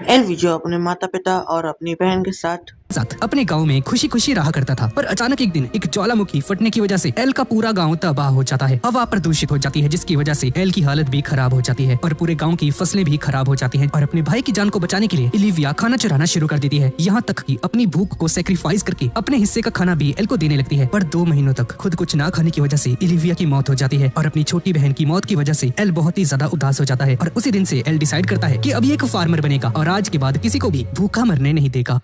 एलवीजो अपने माता पिता और अपनी बहन के साथ अपने गांव में खुशी खुशी रहा करता था, पर अचानक एक दिन एक ज्वालामुखी फटने की वजह से एल का पूरा गांव तबाह हो जाता है। हवा प्रदूषित हो जाती है, जिसकी वजह से एल की हालत भी खराब हो जाती है और पूरे गांव की फसलें भी खराब हो जाती हैं। और अपने भाई की जान को बचाने के लिए इलिविया खाना चुराना शुरू कर देती है, यहाँ तक कि अपनी भूख को सेक्रीफाइस करके अपने हिस्से का खाना भी एल को देने लगती है। पर 2 महीनों तक खुद कुछ ना खाने की वजह से इलिविया की मौत हो जाती है और अपनी छोटी बहन की मौत की वजह से एल बहुत ही ज्यादा उदास हो जाता है। और उसी दिन से एल डिसाइड करता है कि अभी एक फार्मर बनेगा और आज के बाद किसी को भी भूखा मरने नहीं देगा।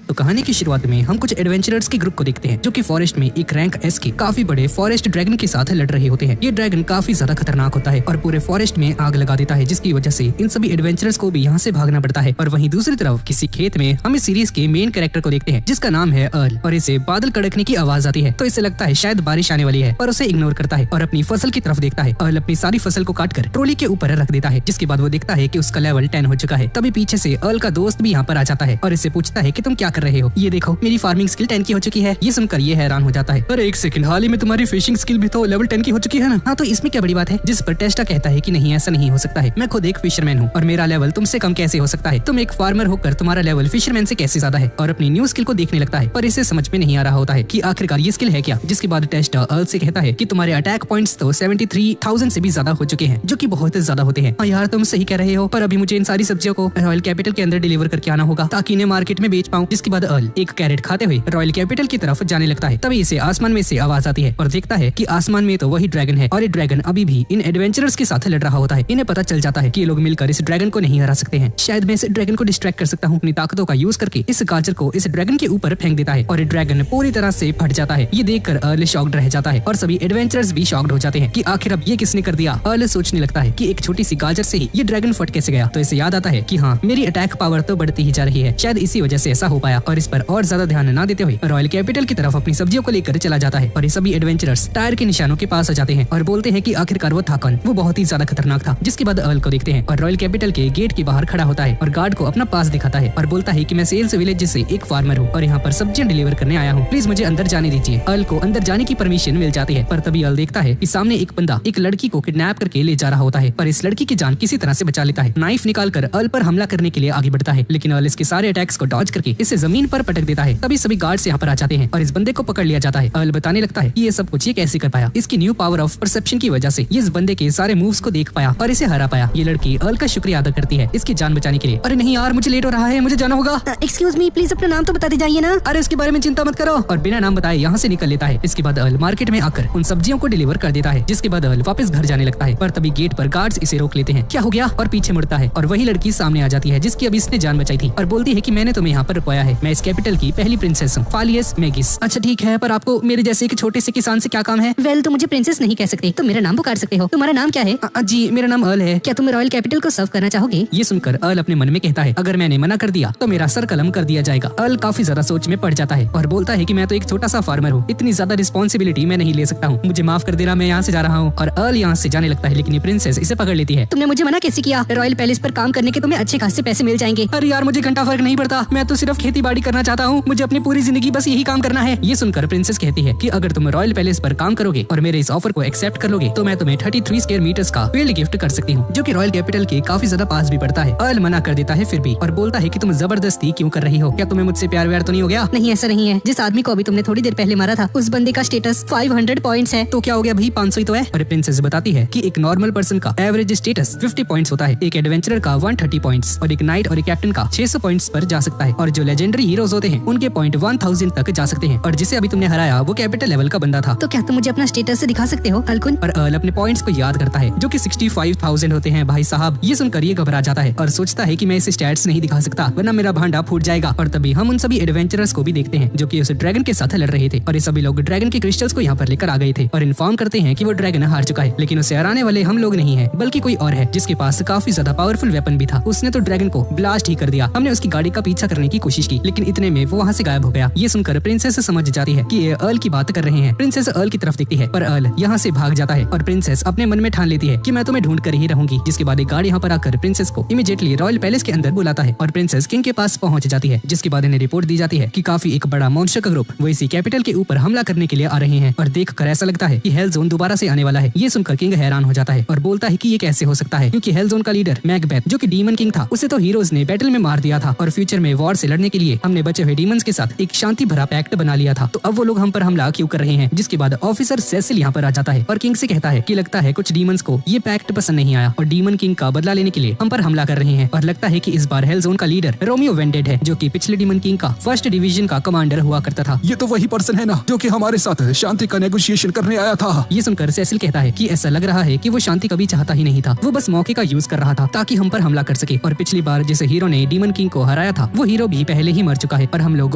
तो कहानी की शुरुआत में हम कुछ एडवेंचरर्स के ग्रुप को देखते हैं जो कि फॉरेस्ट में एक रैंक एस के काफी बड़े फॉरेस्ट ड्रैगन के साथ लड़ रहे होते हैं। ये ड्रैगन काफी ज्यादा खतरनाक होता है और पूरे फॉरेस्ट में आग लगा देता है, जिसकी वजह से इन सभी एडवेंचरर्स को भी यहाँ से भागना पड़ता है। और वहीं दूसरी तरफ किसी खेत में हम इस सीरीज के मेन कैरेक्टर को देखते हैं जिसका नाम है अर्ल, और इसे बादल कड़कने की आवाज आती है तो इसे लगता है शायद बारिश आने वाली है, पर उसे इग्नोर करता है और अपनी फसल की तरफ देखता है। अर्ल अपनी सारी फसल को काटकर ट्रॉली के ऊपर रख देता है, जिसके बाद वो देखता है कि उसका लेवल 10 हो चुका है। तभी पीछे से अर्ल का दोस्त भी यहाँ पर आ जाता है और इससे पूछता है कि तुम क्या कर रहे हो, ये देखो मेरी फार्मिंग स्किल 10 की हो चुकी है। ये सुनकर ये हैरान हो जाता है, अरे एक सेकंड, हाल ही में तुम्हारी फिशिंग स्किल भी तो लेवल 10 की हो चुकी है ना। हाँ तो इसमें क्या बड़ी बात है। जिस पर टेस्टा कहता है कि नहीं ऐसा नहीं हो सकता है, मैं खुद एक फिशरमैन हूँ और मेरा लेवल तुमसे कम कैसे हो सकता है। तुम एक फार्मर होकर तुम्हारा लेवल फिशरमैन से कैसे ज्यादा है। और अपनी न्यू स्किल को देखने लगता है, पर इसे समझ में नहीं आ रहा होता है कि आखिरकार ये स्किल है क्या। जिसके बाद टेस्टा अर्ल से कहता है कि तुम्हारे अटैक पॉइंट्स तो 73,000 से भी ज्यादा हो चुके हैं, जो कि बहुत ज्यादा होते हैं। हाँ यार तुम सही कह रहे हो, पर अभी मुझे इन सारी सब्जियों को रॉयल कैपिटल के अंदर डिलीवर करके आना होगा ताकि इन्हें मार्केट में बेच पाऊँ। जिसके बाद अर्ल एक कैरेट खाते हुए रॉयल कैपिटल की तरफ जाने लगता है। तभी इसे आसमान में से आवाज आती है और देखता है कि आसमान में तो वही ड्रैगन है और ये ड्रैगन अभी भी इन एडवेंचरर्स के साथ लड़ रहा होता है। इन्हें पता चल जाता है कि ये लोग मिलकर इस ड्रैगन को नहीं हरा सकते हैं। शायद मैं इस ड्रैगन को डिस्ट्रैक्ट कर सकता हूँ। अपनी ताकतों का यूज करके इस गाजर को इस ड्रैगन के ऊपर फेंक देता है और ये ड्रैगन पूरी तरह से फट जाता है। ये देखकर अर्ल शॉक्ड रह जाता है और सभी एडवेंचरर्स भी शॉक्ड हो जाते हैं कि आखिर अब ये किसने कर दिया। अर्ल सोचने लगता है कि एक छोटी सी गाजर से ही ये ड्रैगन फट कैसे गया। तो इसे याद आता है कि हाँ मेरी अटैक पावर तो बढ़ती ही जा रही है, शायद इसी वजह से ऐसा हो पाया। और इस पर और ज्यादा ध्यान न देते हुए रॉयल कैपिटल की तरफ अपनी सब्जियों को लेकर चला जाता है और ये सभी एडवेंचरर्स टायर के निशानों के पास आ जाते हैं और बोलते हैं कि आखिरकार वो था कौन, वो बहुत ही ज्यादा खतरनाक था। जिसके बाद अर्ल को देखते हैं और रॉयल कैपिटल के गेट के बाहर खड़ा होता है और गार्ड को अपना पास दिखाता है और बोलता है कि मैं सेल्स विलेज से एक फार्मर हूँ और यहाँ पर सब्जियां डिलीवर करने आया हूँ, प्लीज मुझे अंदर जाने दीजिए। अर्ल को अंदर जाने की परमिशन मिल जाती है, पर तभी अर्ल देखता है कि सामने एक बंदा एक लड़की को किडनैप करके ले जा रहा होता है, पर इस लड़की की जान किसी तरह से बचा लेता है। नाइफ निकाल कर अर्ल पर हमला करने के लिए आगे बढ़ता है, लेकिन अर्ल इसके सारे अटैक्स को डॉज करके इसे जमीन पर पटक देता है। तभी सभी गार्ड्स यहाँ पर आ जाते हैं और इस बंदे को पकड़ लिया जाता है। अर्ल बताने लगता है कि ये सब कुछ ये कैसे कर पाया, इसकी न्यू पावर ऑफ परसेप्शन की वजह से ये इस बंदे के सारे मूव्स को देख पाया और इसे हरा पाया। ये लड़की अर्ल का शुक्रिया अदा करती है इसकी जान बचाने के लिए। अरे नहीं यार मुझे लेट हो रहा है, मुझे जाना होगा। एक्सक्यूज मी, प्लीज अपना नाम तो बता दीजिए ना। अरे इसके बारे में चिंता मत करो, और बिना नाम बताए यहाँ से निकल लेता है। इसके बाद अर्ल मार्केट में आकर उन सब्जियों को डिलीवर कर देता है। जिसके बाद अर्ल वापस घर जाने लगता है, पर तभी गेट पर गार्ड्स इसे रोक लेते हैं। क्या हो गया, और पीछे मुड़ता है और वही लड़की सामने आ जाती है जिसकी अभी इसने जान बचाई थी और बोलती है कि मैंने तुम्हें यहाँ पर रुकवाया है, मैं इस कैपिटल की पहली प्रिंसेस हूँ, फालियस मैगिस। अच्छा ठीक है, पर आपको मेरे जैसे एक छोटे से किसान से क्या काम है। वेल तुम मुझे प्रिंसेस नहीं कह सकते, तुम मेरा नाम पुकार सकते हो। तुम्हारा नाम क्या है। जी मेरा नाम अर्ल है। क्या तुम रॉयल कैपिटल को सर्व करना चाहोगे। ये सुनकर अर्ल अपने मन में कहता है अगर मैंने मना कर दिया तो मेरा सर कलम कर दिया जाएगा। अर्ल काफी ज्यादा सोच में पड़ जाता है और बोलता है कि मैं तो एक छोटा सा फार्मर हूँ, इतनी ज्यादा रिस्पॉन्सिबिलिटी मैं नहीं ले सकता हूँ, मुझे माफ कर देना, मैं यहाँ से जा रहा हूँ। और अर्ल यहाँ से जाने लगता है, लेकिन ये प्रिंसेस इसे पकड़ लेती है। तुमने मुझे मना कैसे किया, रॉयल पैलेस पर काम करने के तुम्हें अच्छे खासे पैसे मिल जाएंगे। अरे यार मुझे घंटा फर्क नहीं पड़ता, मैं तो सिर्फ खेती बाड़ी करना चाहता हूँ, मुझे अपनी पूरी जिंदगी बस यही काम करना है। ये सुनकर प्रिंसेस कहती है कि अगर तुम रॉयल पैलेस पर काम करोगे और मेरे इस ऑफर को एक्सेप्ट कर लोगे तो मैं तुम्हें 33 स्क्वायर मीटर्स का फील्ड गिफ्ट कर सकती हूँ, जो कि रॉयल कैपिटल के काफी ज्यादा पास भी पड़ता है। अर्ल मना कर देता है फिर भी और बोलता है कि तुम जबरदस्ती क्यों कर रही हो, क्या तुम्हें मुझसे प्यार व्यार तो नहीं हो गया। नहीं ऐसा नहीं है, जिस आदमी को अभी तुमने थोड़ी देर पहले मारा था उस बंदे का स्टेटस 500 पॉइंट्स है। तो क्या हो गया भाई, 500 ही तो है। और प्रिंसेस बताती है कि एक नॉर्मल पर्सन का एवरेज स्टेटस 50 पॉइंट्स होता है, एक एडवेंचरर का 130 पॉइंट्स और एक नाइट और एक कैप्टन का 600 पॉइंट्स पर जा सकता है। और जो लेजेंडरी हीरोज होते हैं उनके पॉइंट 1000 तक जा सकते हैं, और जिसे अभी तुमने हराया वो कैपिटल लेवल का बंदा था। तो क्या तुम मुझे अपना स्टेटस दिखा सकते हो अलकुन। और अर्ल अपने पॉइंट्स को याद करता है जो कि 65,000 होते हैं भाई साहब। ये सुनकर ये घबरा जाता है और सोचता है कि मैं इसे स्टैट्स नहीं दिखा सकता वरना मेरा भांडा फूट जाएगा। और तभी हम उन सभी एडवेंचरर्स को भी देखते हैं जो कि उस ड्रैगन के साथ लड़ रहे थे, और ये सभी लोग ड्रैगन के क्रिस्टल्स को यहाँ पर लेकर आ गए थे और इन्फॉर्म करते हैं कि वो ड्रैगन हार चुका है, लेकिन उसे हराने वाले हम लोग नहीं है बल्कि कोई और है जिसके पास काफी ज्यादा पावरफुल वेपन भी था। उसने तो ड्रैगन को ब्लास्ट ही कर दिया। हमने उसकी गाड़ी का पीछा करने की कोशिश की लेकिन इतने में वो वहाँ से गायब हो गया। ये सुनकर प्रिंसेस समझ जाती है कि ये अर्ल की बात कर रहे हैं। प्रिंसेस अर्ल की तरफ देखती है पर अर्ल यहाँ से भाग जाता है और प्रिंसेस अपने मन में ठान लेती है कि मैं तुम्हें ढूंढ कर ही रहूंगी। जिसके बाद एक गार्ड यहाँ पर आकर प्रिंसेस को इमीडिएटली रॉयल पैलेस के अंदर बुलाता है और प्रिंसेस किंग के पास पहुंच जाती है। जिसके बाद इन्हें रिपोर्ट दी जाती है कि काफी एक बड़ा मॉन्स्टर का ग्रुप वो इसी कैपिटल के ऊपर हमला करने के लिए आ रहे हैं और देख कर ऐसा लगता है कि हेल जोन दोबारा से आने वाला है। ये सुनकर किंग हैरान हो जाता है और बोलता है कि ये कैसे हो सकता है, क्योंकि हेल जोन का लीडर मैकबेथ जो कि डीमन किंग था उसे तो हीरोज ने बैटल में मार दिया था और फ्यूचर में वॉर से लड़ने के लिए हमने बचे हुए डीमंस के साथ एक शांति भरा पैक्ट बना लिया था। तो अब वो लोग हम पर हमला क्यों कर रहे हैं। जिसके बाद ऑफिसर सेसिल यहाँ पर आ जाता है और किंग से कहता है कि लगता है कुछ डीमंस को ये पैक्ट पसंद नहीं आया और डीमन किंग का बदला लेने के लिए हम पर हमला कर रहे हैं और लगता है कि इस बार हेल जोन का लीडर रोमियो वेंडेड है जो कि पिछले डीमन किंग का फर्स्ट डिवीजन का कमांडर हुआ करता था। ये तो वही पर्सन है ना जो कि हमारे साथ शांति का नेगोशिएशन करने आया था। ये सुनकर सेसिल कहता है कि ऐसा लग रहा है कि वो शांति कभी चाहता ही नहीं था, वो बस मौके का यूज कर रहा था ताकि हम पर हमला कर सके। और पिछली बार जिस हीरो ने डीमन किंग को हराया था वो हीरो भी पहले ही मर चुका है और हम लोग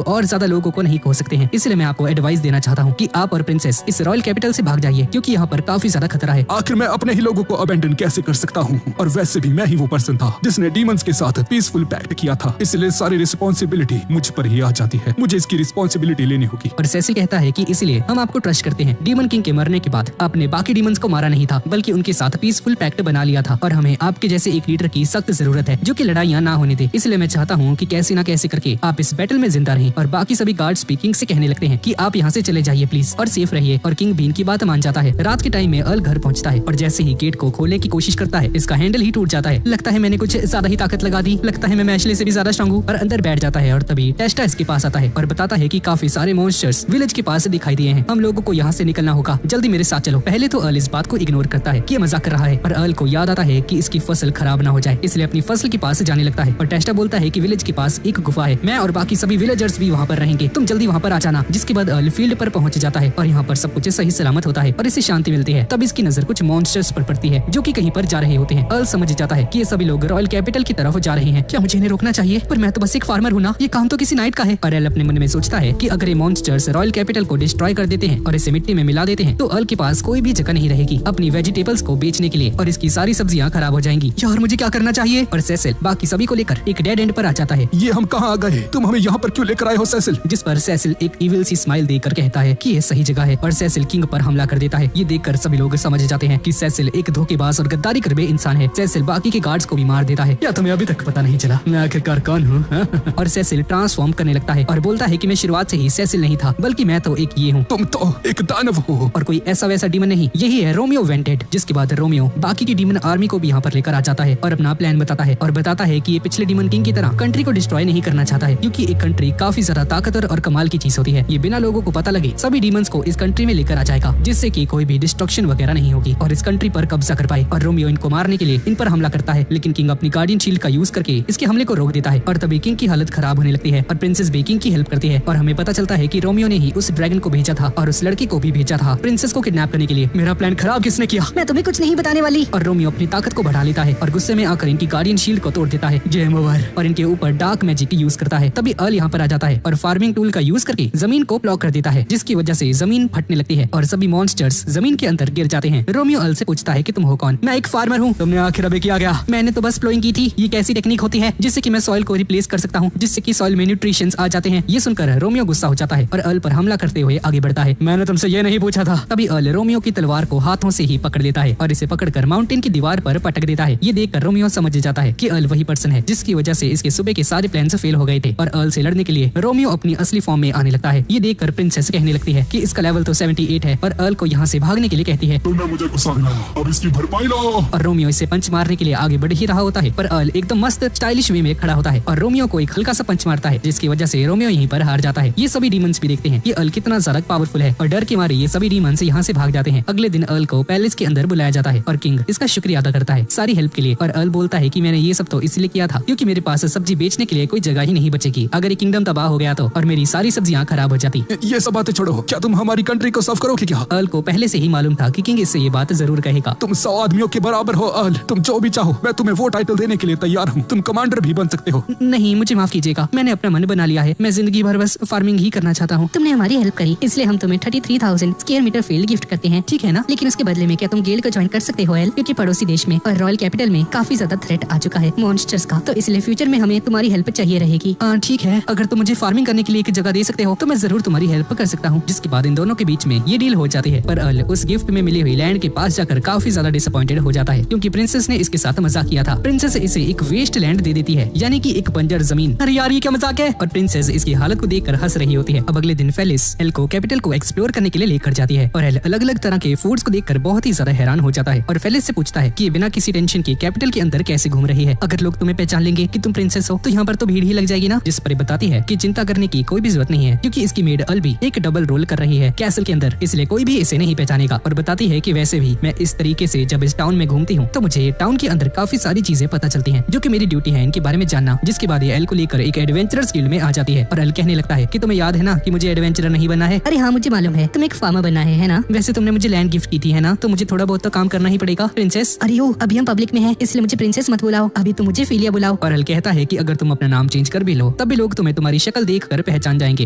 और ज्यादा लोगों को नहीं खो सकते हैं। इसलिए मैं आपको एडवाइस देना चाहता हूँ कि आप और प्रिंसेस इस रॉयल कैपिटल से भाग जाइए क्योंकि यहाँ पर काफी ज्यादा खतरा है। आखिर मैं अपने ही लोगों को अबेंडन कैसे कर सकता हूँ, और वैसे भी मैं ही वो पर्सन था जिसने डीमंस के साथ पीसफुल पैक्ट किया था, इसलिए सारी रिस्पॉन्सिबिलिटी मुझ पर ही आ जाती है। मुझे इसकी रिस्पॉन्सिबिलिटी लेनी होगी। और सेसिल कहता है कि इसलिए हम आपको ट्रस्ट करते हैं। डीमन किंग के मरने के बाद आपने बाकी डीमंस को मारा नहीं था बल्कि उनके साथ पीसफुल पैक्ट बना लिया था और हमें आपके जैसे एक लीडर की सख्त जरूरत है जो कि लड़ाइयाँ ना होने दे। इसलिए मैं चाहता हूँ कि कैसे ना कैसे करके आप इस बैटल में जिंदा रहें। और बाकी सभी गार्ड स्पीकिंग से कहने लगते हैं कि आप यहाँ से चले जाइए प्लीज और सेफ रहिए। और किंग भी इनकी बात मान जाता है। रात के टाइम में अर्ल घर पहुँचता है और जैसे ही गेट को खोलने की कोशिश करता है इसका हैंडल ही टूट जाता है। लगता है मैंने कुछ ज्यादा ही ताकत लगा दी, लगता है मैं मैशले से भी ज्यादा स्ट्रांग हूँ। और अंदर बैठ जाता है और तभी टेस्टा इसके पास आता है और बताता है कि काफी सारे मॉन्स्टर्स विलेज के पास दिखाई दिए हैं, हम लोगों को यहाँ से निकलना होगा, जल्दी मेरे साथ चलो। पहले तो अर्ल इस बात को इग्नोर करता है कि ये मजाक कर रहा है, पर अर्ल को याद आता है कि इसकी फसल खराब ना हो जाए, इसलिए अपनी फसल के पास जाने लगता है। और टेस्टा बोलता है कि विलेज के पास एक गुफा है, मैं और बाकी सभी विलेजर्स भी वहाँ पर रहेंगे, तुम जल्दी वहाँ पर आ जाना। जिसके बाद अर्ल फील्ड पर पहुंच जाता है और यहाँ पर सब कुछ सही सलामत होता है और इसे शांति मिलती है। तब इसकी नजर कुछ मॉन्स्टर्स पर पड़ती है जो कि कहीं पर जा रहे होते हैं। अर्ल समझ जाता है कि ये सभी लोग रॉयल कैपिटल की तरफ जा रहे हैं, क्या मुझे इन्हें रोकना चाहिए? पर मैं तो बस एक फार्मर हूँ ना, ये काम तो किसी नाइट का है। और अर्ल अपने मन में सोचता है कि अगर ये मॉन्स्टर्स रॉयल कैपिटल को डिस्ट्रॉय कर देते हैं और इसे मिट्टी में मिला देते हैं तो अर्ल के पास कोई भी जगह नहीं रहेगी अपनी वेजिटेबल्स को बेचने के लिए और इसकी सारी सब्जियां खराब हो जाएंगी। यार मुझे क्या करना चाहिए? और सेसिल बाकी सभी को लेकर एक डेड एंड पर आ जाता है। ये हम कहाँ आ गए? तुम हमें यहाँ पर क्यों लेकर आए हो सेसिल? जिस पर सेसिल एक इविल सी स्माइल देकर कहता है कि ये सही जगह है और सेसिल किंग पर हमला कर देता है। ये देखकर सभी लोग समझ जाते हैं कि सेसिल एक धोखेबाज और गद्दारी करबे इंसान है। सेसिल बाकी के गार्ड्स को भी मार देता है। या तुम्हें अभी तक पता नहीं चला मैं आखिरकार कौन हूँ? और सेसिल ट्रांसफॉर्म करने लगता है और बोलता है कि मैं शुरुआत से ही सेसिल नहीं था बल्कि मैं तो एक ये हूँ। तुम तो एक दानव हो और कोई ऐसा वैसा डीमन नहीं, यही है रोमियो वेंटेड। जिसके बाद रोमियो बाकी की डीमन आर्मी को भी यहाँ पर लेकर आ जाता है और अपना प्लान बताता है और बताता है कि ये पिछले डीमन किंग की तरह कंट्री को डिस्ट्रॉय नहीं करना चाहता है क्योंकि एक कंट्री काफी ज्यादा ताकतवर और कमाल की चीज होती है। ये बिना लोगों को पता लगे सभी डीमंस को इस कंट्री में लेकर आ जाएगा जिससे कि कोई भी डिस्ट्रक्शन वगैरह नहीं होगी और इस कंट्री पर कब्जा कर पाए। और रोमियो इनको मारने के लिए इन पर हमला करता है लेकिन किंग अपनी गार्डियन शील्ड का यूज करके इसके हमले को रोक देता है और तभी किंग की हालत खराब होने लगती है और प्रिंसेस भी किंग की हेल्प करती है और हमें पता चलता है कि रोमियो ने ही उस ड्रैगन को भेजा था और उस लड़की को भी भेजा था प्रिंसेस को किडनैप करने के लिए। मेरा प्लान खराब किसने किया? मैं तुम्हें कुछ नहीं बताने वाली। और रोमियो अपनी ताकत को बढ़ा लेता है और गुस्से में आकर इनकी गार्डियन शील्ड को तोड़ देता है। Game over. और इनके ऊपर डार्क मैजिक यूज करता है। तभी अर्ल यहाँ पर आ जाता है और फार्मिंग टूल का यूज करके जमीन को ब्लॉक कर देता है जिसकी वजह से जमीन फटने लगती है और सभी मॉन्स्टर्स जमीन के अंदर गिर जाते हैं। रोमियो अर्ल से पूछता है कि तुम हो कौन? मैं एक फार्मर हूँ। तुमने आखिर अभी क्या गया? मैंने तो बस प्लोइंग की थी। ये कैसी टेक्निक होती है जिससे कि मैं सॉइल को रिप्लेस कर सकता हूँ, जिससे कि सॉइल में न्यूट्रिशंस आ जाते हैं। ये सुनकर रोमियो गुस्सा हो जाता है और अर्ल पर हमला करते हुए आगे बढ़ता है। मैंने तुमसे ये नहीं पूछा था। तभी अर्ल रोमियो की तलवार को हाथों से ही पकड़ लेता है और इसे पकड़कर माउंटेन की दीवार पर पटक देता है। ये देखकर रोमियो समझ जाता है कि अर्ल वही पर्सन है जिसकी वजह से इसके सुबह के सारे प्लान्स फेल हो गए थे और अर्ल से लड़ने के लिए रोमियो अपनी असली फॉर्म में आने लगता है। ये देखकर प्रिंसेस कहने लगती है कि इसका लेवल तो 78 है और अर्ल को यहाँ से भागने के लिए कहती है। तुमने मुझे गुस्सा दिलाया, अब इसकी भरपाई लो। और रोमियो इसे पंच मारने के लिए आगे बढ़ ही रहा होता है पर अर्ल एकदम मस्त स्टाइलिश वे में खड़ा होता है और रोमियो को एक हल्का सा पंच मारता है जिसकी वजह से रोमियो यहीं पर हार जाता है। ये सभी डीमंस भी देखते हैं कि अर्ल कितना ज्यादा पावरफुल है और डर के मारे ये सभी डीमंस यहाँ से भाग जाते हैं। अगले दिन अर्ल को पैलेस के अंदर बुलाया जाता है और किंग इसका शुक्रिया अदा करता है सारी हेल्प के लिए। और अर्ल बोलता है कि मैंने ये सब तो इसलिए किया था क्योंकि मेरे पास सब्जी बेचने के लिए कोई जगह ही नहीं बचेगी अगर ये किंगडम तबाह हो गया तो और मेरी सारी सब्जियां खराब हो जाती। ये सब बातें छोड़ो, क्या तुम हमारी कंट्री को साफ करोगे क्या? अर्ल को पहले से ही मालूम था कि किंग इससे ये बात जरूर कहेगा। तुम 100 आदमियों के बराबर हो अर्ल, तुम जो भी चाहो मैं तुम्हें वो टाइटल देने के लिए तैयार हूँ। तुम कमांडर भी बन सकते हो। नहीं मुझे माफ कीजिएगा, मैंने अपना मन बना लिया है, मैं जिंदगी भर बस फार्मिंग ही करना चाहता हूँ। तुमने हमारी हेल्प करी इसलिए हम तुम्हें 33,000 स्क्वायर मीटर फील्ड गिफ्ट करते हैं, ठीक है ना? लेकिन उसके बदले में क्या तुम गिल्ड को ज्वाइन कर सकते हो एल? क्योंकि पड़ोसी देश में और रॉयल कैपिटल में काफी ज्यादा थ्रेट आ चुका है मॉन्स्टर्स का, तो इसलिए फ्यूचर में हमें तुम्हारी हेल्प चाहिए रहेगी। हाँ ठीक है, अगर तुम मुझे फार्मिंग करने के लिए एक जगह दे सकते हो तो मैं जरूर तुम्हारी हेल्प कर सकता हूँ। जिसके बाद इन दोनों के बीच में ये डील हो जाती है। पर अर्ल उस गिफ्ट में मिली हुई लैंड के पास जाकर काफी ज्यादा डिसअपॉइंटेड हो जाता है, क्योंकि प्रिंसेस ने इसके साथ मजाक किया था। प्रिंसेस इसे एक वेस्ट लैंड दे देती है, यानी कि एक बंजर जमीन। अरे यार ये क्या मजाक है। और प्रिंसेस इसकी हालत को देखकर हंस रही होती है। अब अगले दिन फेलिस एल को कैपिटल को एक्सप्लोर करने के लिए लेकर जाती है और एल अलग अलग तरह के फूड्स को देखकर बहुत ही ज्यादा हैरान हो जाता है और फेलिस से पूछता है कि बिना किसी टेंशन के कैपिटल के अंदर कैसे घूम रही है। अगर लोग तुम्हें पहचान लेंगे कि तुम प्रिंसेस हो तो यहाँ पर तो भीड़ ही लग जाएगी ना। जिस पर बताती है कि चिंता करने की कोई भी जरूरत नहीं है, क्योंकि इसकी मेड अल भी एक डबल रोल कर रही है कैसल के अंदर, इसलिए कोई भी इसे नहीं पहचानेगा। और बताती है कि वैसे भी मैं इस तरीके से जब इस टाउन में घूमती हूँ तो मुझे टाउन के अंदर काफी सारी चीजें पता चलती हैं, जो कि मेरी ड्यूटी है इनके बारे में जानना। जिसके बाद ये एल को लेकर एक एडवेंचरर्स गिल्ड में आ जाती है और एल कहने लगता है कि तुम्हें याद है ना कि मुझे एडवेंचरर नहीं बनना है। अरे हाँ मुझे मालूम है, तुम एक फार्मर बनना है ना। वैसे तुमने मुझे लैंड गिफ्ट की थी है ना, तो मुझे थोड़ा बहुत तो काम करना ही पड़ेगा प्रिंसेस। अरे ओ अभी हम पब्लिक में हैं, इसलिए मुझे प्रिंसेस मत बुलाओ, अभी तो मुझे फिलिया बुलाओ। और एल कहता है कि अगर तुम अपना नाम चेंज कर भी लो तब भी लोग तुम्हें तुम्हारी शक्ल देख कर पहचान जाएंगे।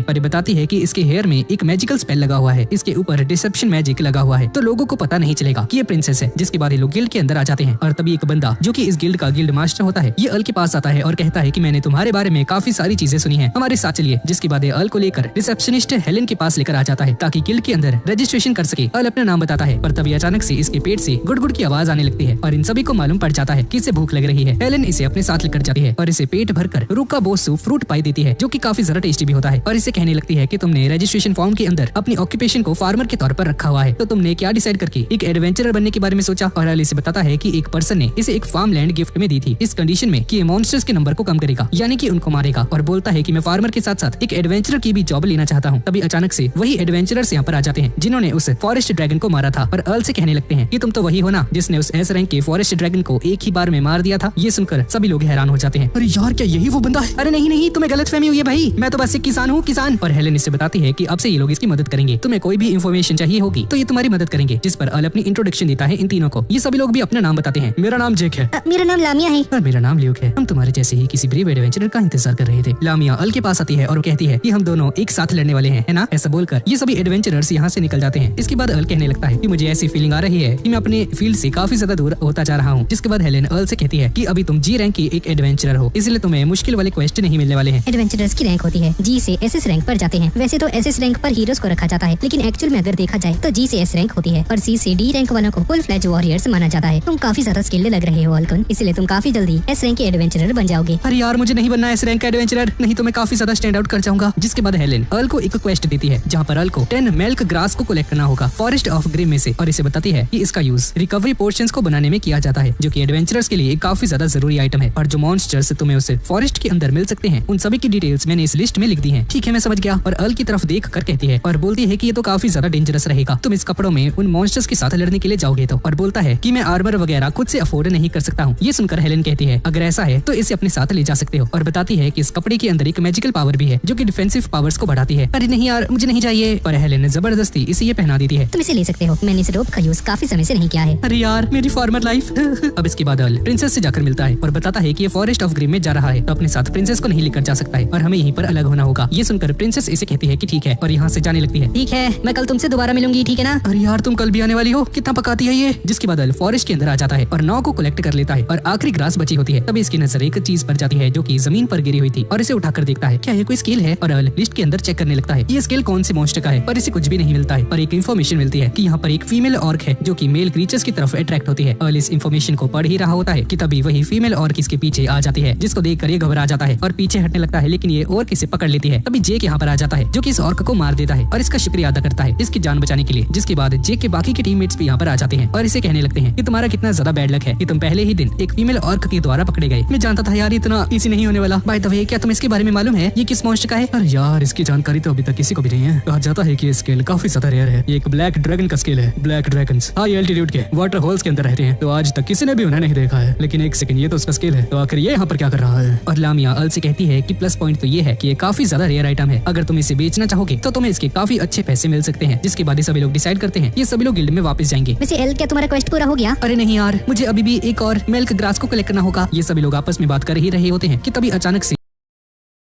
और ये बताती है कि इसके हेयर में एक मैजिकल स्पेल लगा हुआ है, इसके ऊपर डिसेप्शन मैजिक लगा हुआ है, तो लोगों को पता नहीं चलेगा कि ये प्रिंसेस है। जिसके बाद ये लोग गिल्ड के अंदर आ जाते हैं और तभी एक बंदा जो कि इस गिल्ड का गिल्ड मास्टर होता है ये अल के पास आता है और कहता है कि मैंने तुम्हारे बारे में काफी सारी चीजें सुनी है, हमारे साथ चलिए। जिसके बाद ये अल को लेकर रिसेप्शनिस्ट हेलेन के पास लेकर आ जाता है ताकि गिल्ड के अंदर रजिस्ट्रेशन कर सके। अल अपना नाम बताता है, पर तभी अचानक से इसके पेट से गुड़ गुड़ की आवाज आने लगती है और इन सभी को मालूम पड़ जाता है कि इसे भूख लग रही है। हेलेन इसे अपने साथ लेकर जाती है और इसे पेट भरकर रूका बोसू फ्रूट पाई देती है, जो कि काफी ज्यादा टेस्टी भी होता है। और इसे कहने लगती है कि तुमने रजिस्ट्रेशन फॉर्म के अंदर अपनी ऑक्यूपेशन को फार्मर के तौर पर रखा हुआ है, तो तुमने क्या डिसाइड करके एक एडवेंचरर बनने के बारे में सोचा। और अल इसे बताता है कि एक पर्सन ने इसे एक फार्म लैंड गिफ्ट में दी थी, इस कंडीशन में कि ये मॉन्स्टर्स के नंबर को कम करेगा, यानी कि उनको मारेगा। और बोलता है कि मैं फार्मर के साथ साथ एक एडवेंचरर की भी जॉब लेना चाहता हूँ। तभी अचानक से वही एडवेंचरर्स यहाँ पर आ जाते हैं जिन्होंने उस फॉरेस्ट ड्रैगन को मारा था। और अर्ल से कहने लगते हैं कि तुम तो वही हो ना जिसने उस एस रैंक के फॉरेस्ट ड्रैगन को एक ही बार में मार दिया था। ये सुनकर सभी लोग हैरान हो जाते हैं। अरे यार क्या यही वो बंदा है? अरे नहीं नहीं, तुम्हें गलतफहमी हुई है भाई, मैं तो बस एक किसान हूँ, किसान। और हेलेन इससे बताती है कि अब से ये लोग इसकी मदद करेंगे, तुम्हें कोई भी इन्फॉर्मेशन चाहिए होगी तो ये तुम्हारी मदद करेंगे। जिस पर अल अपनी इंट्रोडक्शन देता है इन तीनों को। ये सभी लोग भी अपना नाम बताते हैं। मेरा नाम जेक है। मेरा नाम लामिया है। और मेरा नाम ल्यूक है। हम तुम्हारे जैसे ही किसी ब्रेव एडवेंचरर का इंतजार कर रहे थे। लामिया अल के पास आती है और वो कहती है कि हम दोनों एक साथ लड़ने वाले हैं, है ना। ऐसा बोलकर ये सभी एडवेंचरर्स यहाँ से निकल जाते हैं। इसके बाद अल कहने लगता है कि मुझे ऐसी फीलिंग आ रही है कि मैं अपने फील्ड से काफी ज्यादा दूर होता जा रहा हूँ। जिसके बाद हेलेन अल से कहती है कि अभी तुम जी रैंक की एक एडवेंचरर हो, इसलिए तुम्हें मुश्किल वाले क्वेश्चन नहीं मिलने वाले हैं। एडवेंचरर्स की रैंक होती है, जी से एसएस रैंक पर जाते हैं। वैसे तो एसएस रैंक पर हीरोज को रखा जाता है, लेकिन एक्चुअल में अगर देखा जाए तो जी से एस रैंक होती है और सी से डी रैंक वालों को फुल फ्लेज वॉरियर्स माना जाता है। तुम काफी ज्यादा स्किल्ड लग रहे हो अल्कुन, इसलिए तुम काफी जल्दी एस रैंक के एडवेंचरर बन जाओगे। अरे यार मुझे नहीं बनना एस रैंक का एडवेंचरर, नहीं तो मैं काफी ज्यादा स्टैंड आउट कर जाऊंगा। जिसके बाद हेलेन अल को एक क्वेस्ट देती है जहाँ पर अल को 10 मिल्क ग्रास को कलेक्ट करना होगा फॉरेस्ट ऑफ ग्रिम में से, और इसे बताती है कि इसका यूज रिकवरी पोर्शंस को बनाने में किया जाता है, जो कि एडवेंचरर्स के लिए काफी ज्यादा जरूरी आइटम है। और जो मॉन्स्टर्स तुम्हें उसे फॉरेस्ट के अंदर मिल सकते हैं उन सभी की डिटेल्स मैंने इस लिस्ट में लिख दी है। ठीक है मैं समझ गया। और अल की तरफ देख कर कहती है और बोलती है कि ये तो काफी ज्यादा डेंजरस रहेगा, तुम इस कपड़ों में उन मॉन्स्टर्स के साथ लड़ने के लिए जाओगे तो। और बोलता है कि मैं आर्मर वगैरह खुद से अफोर्ड नहीं कर सकता हूँ। ये सुनकर हेलेन कहती है अगर ऐसा है तो इसे अपने साथ ले जा सकते हो। और बताती है कि इस कपड़े के अंदर एक मैजिकल पावर भी है जो कि डिफेंसिव पावर्स को बढ़ाती है। अरे नहीं यार मुझे नहीं चाहिए। पर हेलेन जबरदस्ती इसे ये पहना देती है। तुम इसे ले सकते हो, मैंने इस रोप का यूज काफी समय से नहीं किया है। अरे यार मेरी फार्मर लाइफ। अब इसके बाद अल प्रिंसेस से जाकर मिलता है और बताता है कि ये फॉरेस्ट ऑफ ग्रिम में जा रहा है, तो अपने साथ प्रिंसेस को नहीं लेकर जा सकता है और हमें यहीं पर अलग होना होगा। ये सुनकर प्रिंसेस इसे कहती है कि ठीक है और यहाँ से जाने लगती है। ठीक है मैं कल तुमसे दोबारा मिलूंगी, ठीक है ना। अरे यार तुम कल भी आने वाली हो, कितना पकाती है ये। जिसके बाद अल फॉरेस्ट के अंदर आ जाता है और नाव को कलेक्ट कर लेता है और आखिरी ग्रास बची होती है। तभी इसकी नजर एक चीज पर जाती है जो कि जमीन पर गिरी हुई थी और इसे उठाकर देखता है क्या ये कोई स्केल है। और अल लिस्ट के अंदर चेक करने लगता है ये स्केल कौन से मॉन्स्टर का है, पर इसे कुछ भी नहीं मिलता है। और एक इन्फॉर्मेशन मिलती है कि यहाँ पर एक फीमेल ऑर्क है जो कि मेल क्रीचर्स की तरफ अट्रैक्ट होती है। अल इस इन्फॉर्मेशन को पढ़ ही रहा होता है कि तभी वही फीमेल ऑर्क इसके पीछे आ जाती है, जिसको देखकर ये घबरा जाता है और पीछे हटने लगता है, लेकिन ये ऑर्क इसे पकड़ लेती है। तभी जेक यहाँ पर आ जाता है जो कि इस ऑर्क को मार देता है और इसका शुक्रिया अदा करता है इसकी जान बचाने के लिए। जिसके बाद जेक के बाकी के टीममेट्स भी यहाँ पर आ जाते हैं और इसे कहने लगते हैं कि तुम्हारा कितना ज्यादा बैड लक है कि तुम पहले ही दिन एक फीमेल ऑर्क के द्वारा पकड़े गए। मैं जानता था यार इतना इजी नहीं होने वाला। बाय द वे क्या तुम इसके बारे में मालूम है ये किस मॉन्स्टर का है? अरे यार इसकी जानकारी तो अभी तक किसी को भी नहीं है। कहा जाता है कि ये स्केल काफी ज्यादा रेयर है, ये एक ब्लैक ड्रैगन का स्केल है। ब्लैक ड्रैगन्स हाई एल्टीट्यूड के वाटर होल्स के अंदर रहते हैं, तो आज तक किसी ने भी उन्हें नहीं देखा है। लेकिन एक सेकंड, ये तो उसका स्केल है, तो आखिर ये यहाँ पर क्या कर रहा है? और लामिया अल से कहती है कि प्लस पॉइंट तो ये है कि ये काफी ज्यादा रेयर आइटम है, अगर तुम इसे बेचना चाहोगे तो तुम्हें इसके काफी अच्छे पैसे मिल सकते हैं। जिसके बाद सभी लोग डिसाइड करते हैं ये सभी लोग गिल्ड में वापस जाएंगे। वैसे एल क्या तुम्हारा क्वेस्ट पूरा हो गया? अरे नहीं यार मुझे अभी भी एक और मिल्क ग्रास को कलेक्ट करना होगा। ये सभी लोग आपस में बात कर ही रहे होते हैं कि तभी अचानक से